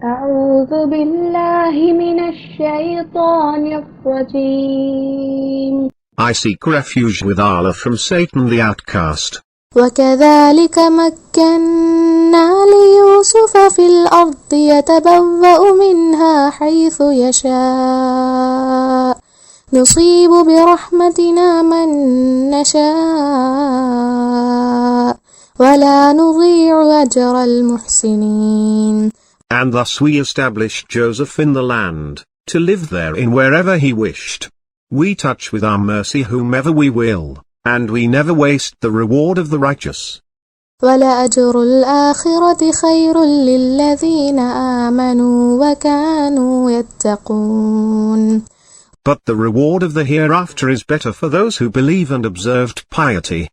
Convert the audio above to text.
أعوذ بالله من الشيطان الرجيم. I seek refuge with Allah from Satan the outcast. وكذلك مكنا ليوسف في الأرض يتبوأ منها حيث يشاء نصيب برحمتنا من نشاء ولا نضيع أجر المحسنين. And thus we established Joseph in the land, to live therein wherever he wished. We touch with our mercy whomever we will, and we never waste the reward of the righteous. ولأجر الآخرة خير للذين آمنوا وكانوا يتقون. But the reward of the hereafter is better for those who believe and observed piety.